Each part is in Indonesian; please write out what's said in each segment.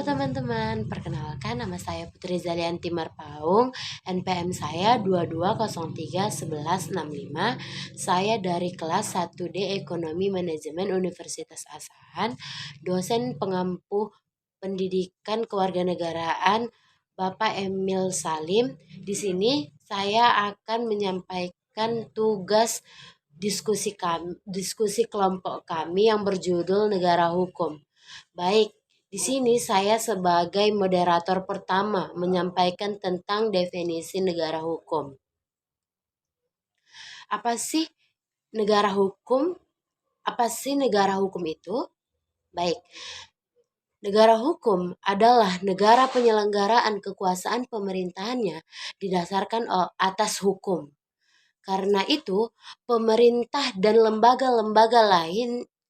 teman-teman, perkenalkan nama saya Putri Zalianti Marpaung, NPM saya 22031165. Saya dari kelas 1D Ekonomi Manajemen Universitas Asahan, dosen pengampu pendidikan kewarganegaraan Bapak Emil Salim. Di sini saya akan menyampaikan tugas diskusi kelompok kami yang berjudul Negara Hukum. Baik, di sini saya sebagai moderator pertama menyampaikan tentang definisi negara hukum. Apa sih negara hukum? Apa sih negara hukum itu? Baik, negara hukum adalah negara penyelenggaraan kekuasaan pemerintahannya didasarkan atas hukum. Karena itu, pemerintah dan lembaga-lembaga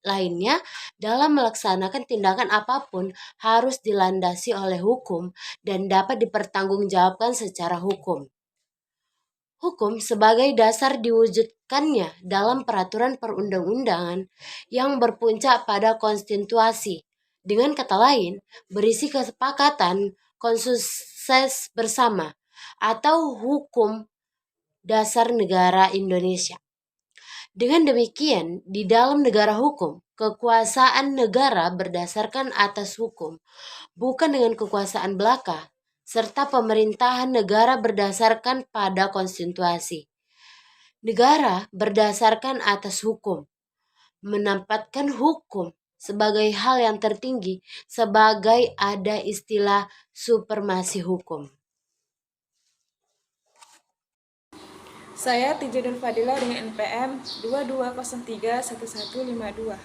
lainnya dalam melaksanakan tindakan apapun harus dilandasi oleh hukum dan dapat dipertanggungjawabkan secara hukum. Hukum sebagai dasar diwujudkannya dalam peraturan perundang-undangan yang berpuncak pada konstitusi. Dengan kata lain, berisi kesepakatan konsensus bersama atau hukum dasar negara Indonesia. Dengan demikian, di dalam negara hukum, kekuasaan negara berdasarkan atas hukum, bukan dengan kekuasaan belaka, serta pemerintahan negara berdasarkan pada konstitusi. Negara berdasarkan atas hukum, menempatkan hukum sebagai hal yang tertinggi, sebagai ada istilah supremasi hukum. Saya Tija Nur Fadila dengan NPM 22031152.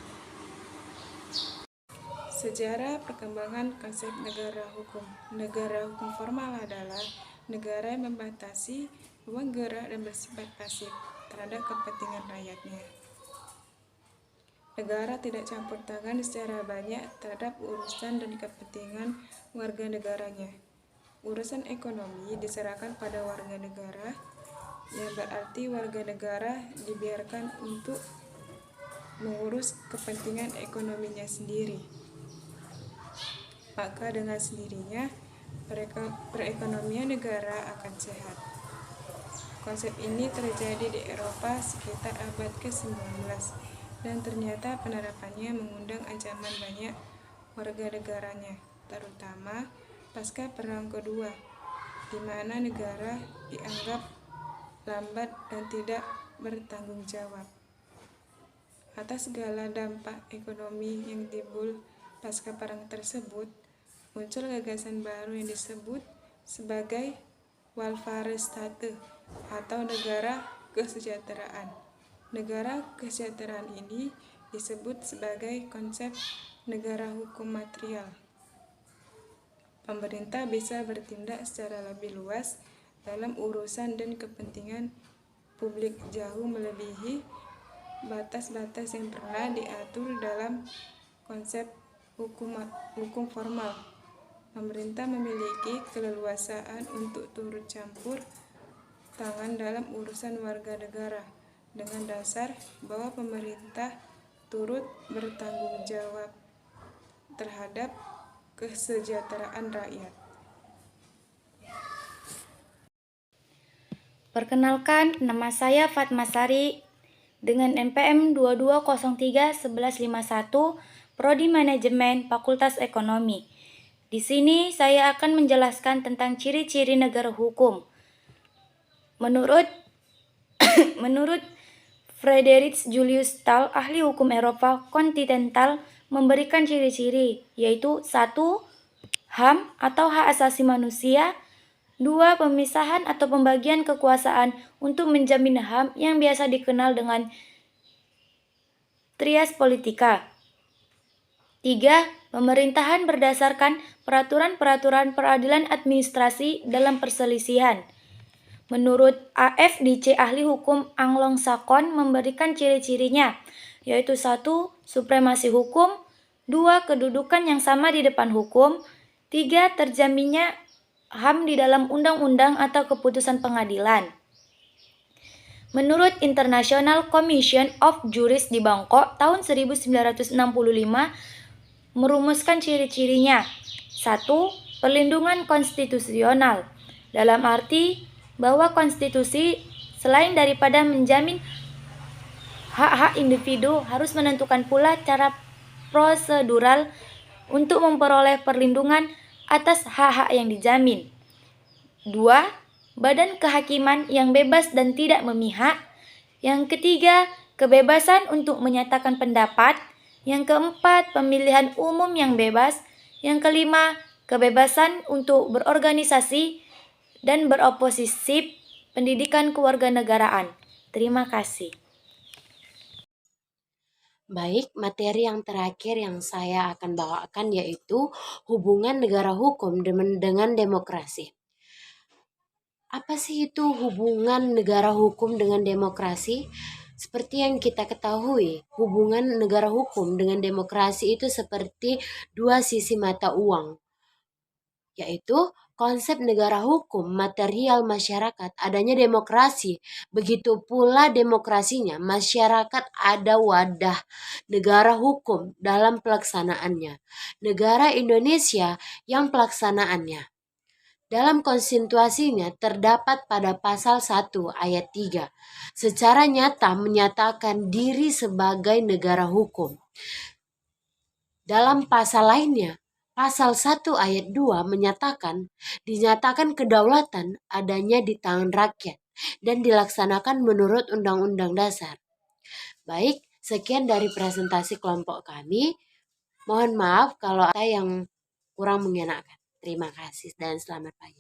Sejarah perkembangan konsep negara hukum. Negara hukum formal adalah negara yang membatasi ruang gerak dan bersifat pasif terhadap kepentingan rakyatnya. Negara tidak campur tangan secara banyak terhadap urusan dan kepentingan warga negaranya. Urusan ekonomi diserahkan pada warga negara, yang berarti warga negara dibiarkan untuk mengurus kepentingan ekonominya sendiri. Maka dengan sendirinya perekonomian negara akan sehat. Konsep ini terjadi di Eropa sekitar abad ke-19 dan ternyata penerapannya mengundang ancaman banyak warga negaranya, terutama pasca Perang Kedua, di mana negara dianggap lambat dan tidak bertanggung jawab atas segala dampak ekonomi yang timbul pasca perang tersebut. Muncul gagasan baru yang disebut sebagai welfare state atau negara kesejahteraan. Negara kesejahteraan ini disebut sebagai konsep negara hukum material. Pemerintah bisa bertindak secara lebih luas dalam urusan dan kepentingan publik jauh melebihi batas-batas yang pernah diatur dalam konsep hukum formal. Pemerintah memiliki keleluasaan untuk turut campur tangan dalam urusan warga negara dengan dasar bahwa pemerintah turut bertanggung jawab terhadap kesejahteraan rakyat. Perkenalkan, nama saya Fatma Sari dengan NPM 22031151, Prodi Manajemen Fakultas Ekonomi. Di sini saya akan menjelaskan tentang ciri-ciri negara hukum. Menurut Friedrich Julius Stahl, ahli hukum Eropa kontinental, memberikan ciri-ciri, yaitu 1. HAM atau hak asasi manusia. 2. Pemisahan atau pembagian kekuasaan untuk menjamin HAM yang biasa dikenal dengan trias politika. 3. Pemerintahan berdasarkan peraturan-peraturan peradilan administrasi dalam perselisihan. Menurut AFDC, ahli hukum Anglo-Saxon, memberikan ciri-cirinya, yaitu 1. Supremasi hukum. 2. Kedudukan yang sama di depan hukum. 3. Terjaminnya HAM di dalam undang-undang atau keputusan pengadilan. Menurut International Commission of Jurists di Bangkok tahun 1965 merumuskan ciri-cirinya. Satu, perlindungan konstitusional. Dalam arti bahwa konstitusi selain daripada menjamin hak-hak individu harus menentukan pula cara prosedural untuk memperoleh perlindungan atas hak-hak yang dijamin. 2. Badan kehakiman yang bebas dan tidak memihak. Yang ketiga, kebebasan untuk menyatakan pendapat. Yang keempat, pemilihan umum yang bebas. Yang kelima, kebebasan untuk berorganisasi dan beroposisi, pendidikan kewarganegaraan. Terima kasih. Baik, materi yang terakhir yang saya akan bawakan yaitu hubungan negara hukum dengan demokrasi. Apa sih itu hubungan negara hukum dengan demokrasi? Seperti yang kita ketahui, hubungan negara hukum dengan demokrasi itu seperti dua sisi mata uang, yaitu konsep negara hukum material masyarakat, adanya demokrasi, begitu pula demokrasinya, masyarakat ada wadah negara hukum dalam pelaksanaannya. Negara Indonesia yang pelaksanaannya dalam konstitusinya terdapat pada pasal 1 ayat 3, secara nyata menyatakan diri sebagai negara hukum. Dalam pasal lainnya, pasal 1 ayat 2 dinyatakan kedaulatan adanya di tangan rakyat dan dilaksanakan menurut Undang-Undang Dasar. Baik, sekian dari presentasi kelompok kami. Mohon maaf kalau ada yang kurang mengenakan. Terima kasih dan selamat pagi.